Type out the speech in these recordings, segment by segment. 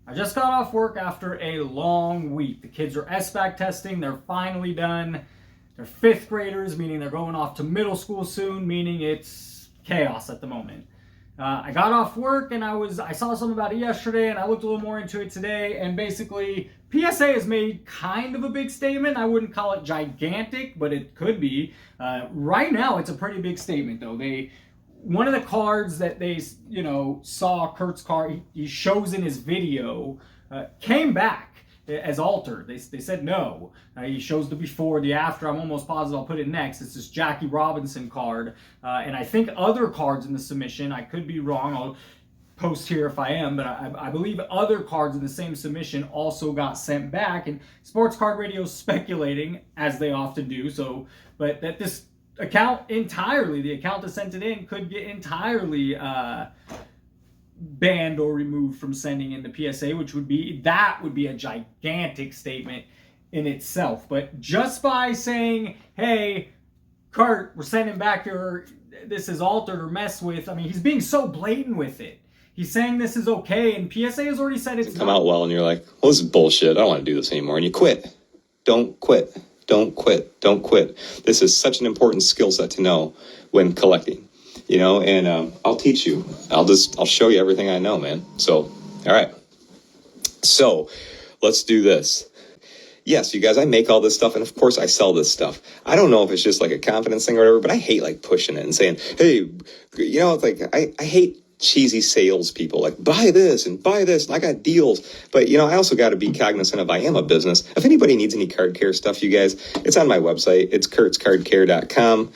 I just got off work after a long week. The kids are SBAC testing. They're finally done. They're fifth graders, meaning they're going off to middle school soon, meaning it's chaos at the moment. I got off work and I saw something about it yesterday, and I looked a little more into it today. And basically, PSA has made kind of a big statement. I wouldn't call it gigantic, but it could be. Right now, it's a pretty big statement, though. One of the cards that they saw Kurt's card he shows in his video came back as altered. They said no. He shows the before, the after. I'm almost positive I'll put it next. It's this Jackie Robinson card, and I think other cards in the submission. I could be wrong. I'll post here if I am, but I believe other cards in the same submission also got sent back. And Sports Card Radio is speculating, as they often do. But that this account entirely, the account that sent it in, could get entirely banned or removed from sending in the PSA, which would be a gigantic statement in itself. But just by saying, hey, Kurt, we're sending back your, this is altered or messed with, I mean, he's being so blatant with it. He's saying this is okay, and PSA has already said it's come out well, and you're like, well, this is bullshit. I don't want to do this anymore. And you quit. Don't quit. Don't quit. Don't quit. This is such an important skill set to know when collecting, and I'll teach you. I'll show you everything I know, man. So, all right. So let's do this. Yes, you guys, I make all this stuff, and of course I sell this stuff. I don't know if it's just like a confidence thing or whatever, but I hate like pushing it and saying, hey, it's like, I hate cheesy salespeople, like buy this and I got deals. But I also got to be cognizant of I am a business. If anybody needs any card care stuff, you guys, it's on my website. It's kurtzcardcare.com.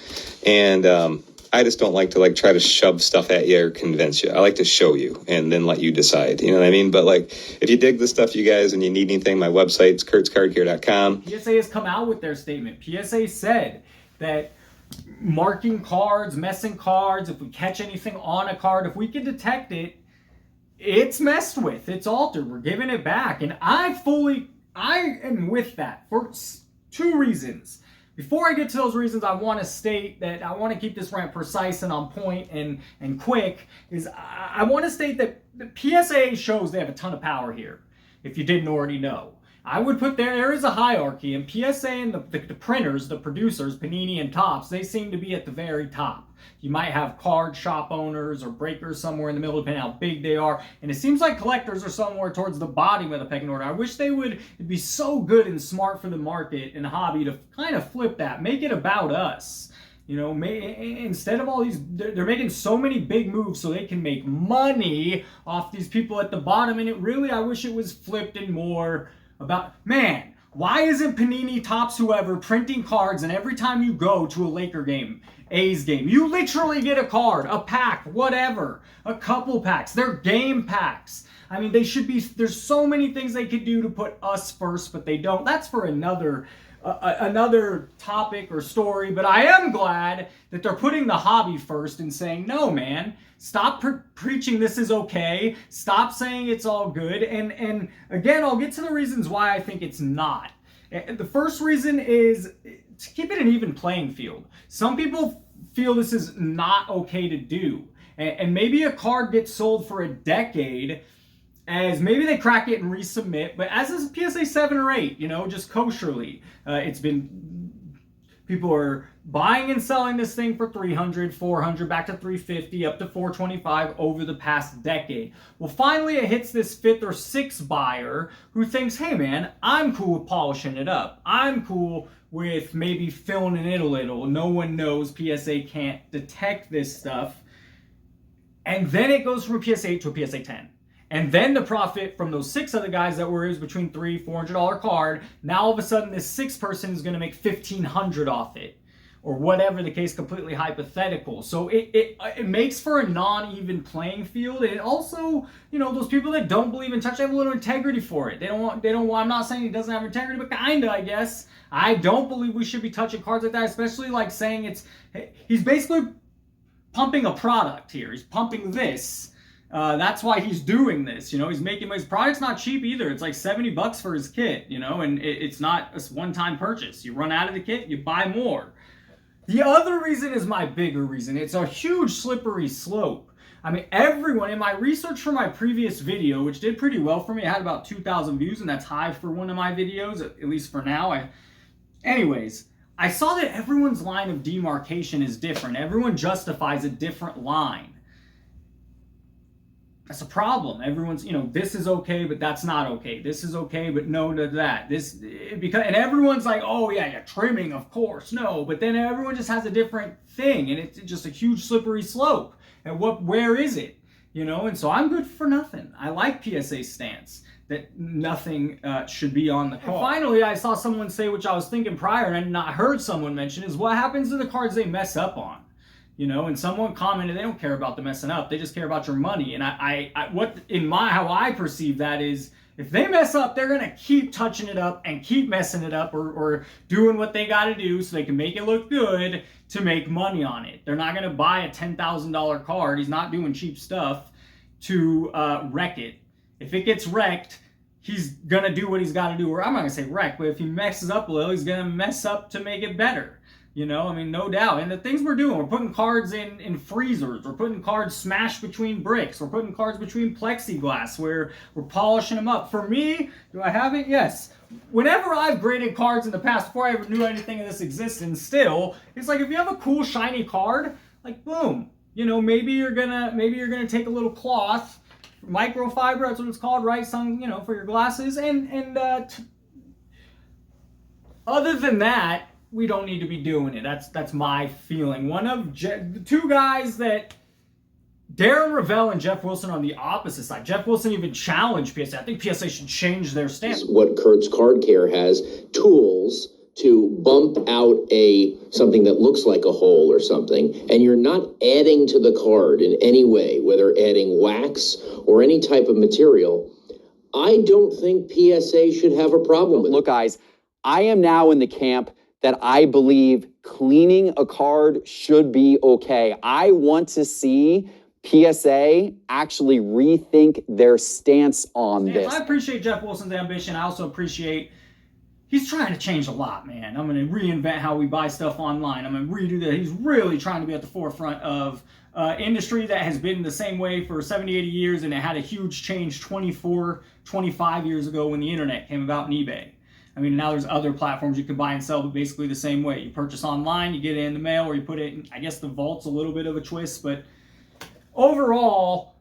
And I just don't like to try to shove stuff at you or convince you. I like to show you and then let you decide. You know what I mean? But if you dig the stuff, you guys, and you need anything, my website's kurtzcardcare.com. PSA has come out with their statement. PSA said that marking cards, messing cards, if we catch anything on a card, if we can detect it, it's messed with, it's altered, we're giving it back. And I am with that for two reasons. Before I get to those reasons, I want to state that I want to keep this rant precise and on point and quick. I want to state that the PSA shows they have a ton of power here, if you didn't already know. I would put there is a hierarchy, and PSA and the printers, the producers, Panini and Topps, they seem to be at the very top. You might have card shop owners or breakers somewhere in the middle, depending on how big they are. And it seems like collectors are somewhere towards the bottom of the pecking order. I wish they would be so good and smart for the market and hobby to kind of flip that, make it about us. Instead of all these, they're making so many big moves so they can make money off these people at the bottom. And I wish it was flipped and more about, man, why isn't Panini, Topps, whoever, printing cards, and every time you go to a Laker game, A's game, you literally get a card, a pack, whatever, a couple packs. They're game packs. I mean, they should be, there's so many things they could do to put us first, but they don't. That's for another topic or story, but I am glad that they're putting the hobby first and saying, no, man, stop preaching this is okay, stop saying it's all good, and again, I'll get to the reasons why I think it's not. The first reason is to keep it an even playing field. Some people feel this is not okay to do, and maybe a card gets sold for a decade, as maybe they crack it and resubmit, but as is PSA 7 or 8, just kosherly. It's been, people are buying and selling this thing for $300, $400, back to $350, up to $425 over the past decade. Well, finally it hits this fifth or sixth buyer who thinks, hey man, I'm cool with polishing it up. I'm cool with maybe filling it a little. No one knows, PSA can't detect this stuff. And then it goes from a PSA 8 to a PSA 10. And then the profit from those six other guys that were between $300-$400 card, now all of a sudden this sixth person is going to make $1,500 off it, or whatever the case, completely hypothetical. So it makes for a non-even playing field, and it also, those people that don't believe in touch have a little integrity for it. They don't want. I'm not saying he doesn't have integrity, but kinda, I guess. I don't believe we should be touching cards like that, especially saying he's basically pumping a product here. He's pumping this. That's why he's doing this. He's making his product's not cheap either. It's like $70 for his kit, and it's not a one-time purchase. You run out of the kit, you buy more. The other reason is my bigger reason. It's a huge slippery slope. I mean, everyone, in my research for my previous video, which did pretty well for me, it had about 2,000 views, and that's high for one of my videos, at least for now. Anyways, I saw that everyone's line of demarcation is different. Everyone justifies a different line. That's a problem. Everyone's, this is okay, but that's not okay. This is okay, but no to that. And everyone's like, oh yeah, trimming, of course, no. But then everyone just has a different thing, and it's just a huge slippery slope. And where is it? And so I'm good for nothing. I like PSA's stance that nothing should be on the card. And finally, I saw someone say, which I was thinking prior, and I heard someone mention, is what happens to the cards they mess up on? And someone commented they don't care about the messing up, they just care about your money. And how I perceive that is, if they mess up, they're gonna keep touching it up and keep messing it up, or doing what they gotta do so they can make it look good to make money on it. They're not gonna buy a $10,000 card. He's not doing cheap stuff to wreck it. If it gets wrecked, he's gonna do what he's gotta do. Or I'm not gonna say wreck, but if he messes up a little, he's gonna mess up to make it better. No doubt. And the things we're doing, we're putting cards in freezers, we're putting cards smashed between bricks, we're putting cards between plexiglass, where we're polishing them up. For me, do I have it? Yes. Whenever I've graded cards in the past, before I ever knew anything of this existed, still, it's like, if you have a cool shiny card, like boom, maybe you're gonna take a little cloth, microfiber, that's what it's called, right? Some, for your glasses, and other than that, we don't need to be doing it. That's my feeling. One of the two guys that, Darren Ravel and Jeff Wilson, on the opposite side. Jeff Wilson even challenged PSA. I think PSA should change their stance. What Kurt's Card Care has, tools to bump out something that looks like a hole or something, and you're not adding to the card in any way, whether adding wax or any type of material. I don't think PSA should have a problem with it. Look, guys, I am now in the camp that I believe cleaning a card should be okay. I want to see PSA actually rethink their stance on this. I appreciate Jeff Wilson's ambition. I also appreciate he's trying to change a lot, man. I'm going to reinvent how we buy stuff online. I'm going to redo that. He's really trying to be at the forefront of industry that has been the same way for 70, 80 years, and it had a huge change 24, 25 years ago when the internet came about in eBay. I mean, now there's other platforms you can buy and sell, but basically the same way. You purchase online, you get it in the mail, or you put it in, I guess the vault's a little bit of a twist, but overall,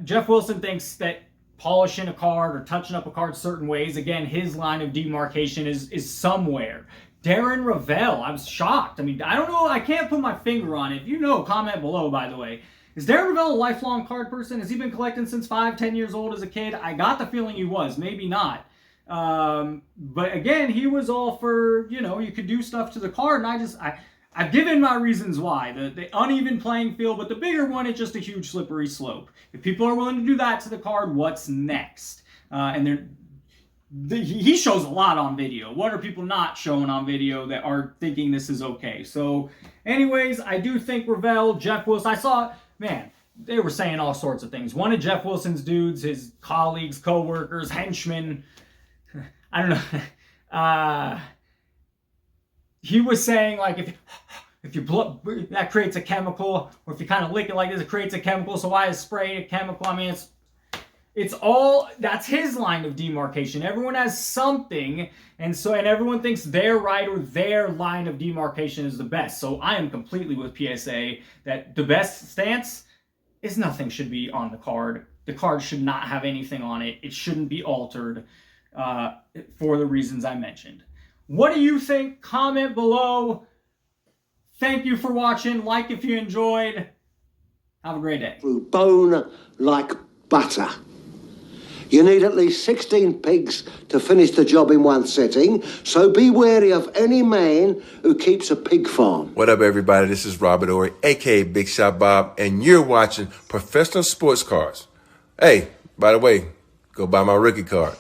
Jeff Wilson thinks that polishing a card or touching up a card certain ways, again, his line of demarcation is somewhere. Darren Ravel, I was shocked. I mean, I don't know, I can't put my finger on it. If you know, comment below, by the way. Is Darren Ravel a lifelong card person? Has he been collecting since 5, 10 years old as a kid? I got the feeling he was, maybe not. But again, he was all for, you could do stuff to the card, and I've given my reasons why. The uneven playing field, but the bigger one, it's just a huge slippery slope. If people are willing to do that to the card, what's next? He shows a lot on video. What are people not showing on video that are thinking this is okay? So anyways, I do think Ravel, Jeff Wilson, I saw, man, they were saying all sorts of things. One of Jeff Wilson's dudes, his colleagues, co-workers, henchmen, I don't know. He was saying, like, if you blow, that creates a chemical, or if you kind of lick it like this, it creates a chemical. So why is spray a chemical? I mean, it's all, that's his line of demarcation. Everyone has something, and everyone thinks their right or their line of demarcation is the best. So I am completely with PSA that the best stance is nothing should be on the card. The card should not have anything on it. It shouldn't be altered. For the reasons I mentioned. What do you think? Comment below. Thank you for watching. Like if you enjoyed. Have a great day. Through bone like butter. You need at least 16 pigs to finish the job in one sitting, so be wary of any man who keeps a pig farm. What up, everybody? This is Robert Ory, a.k.a. Big Shot Bob, and you're watching Professional Sports Cards. Hey, by the way, go buy my rookie card.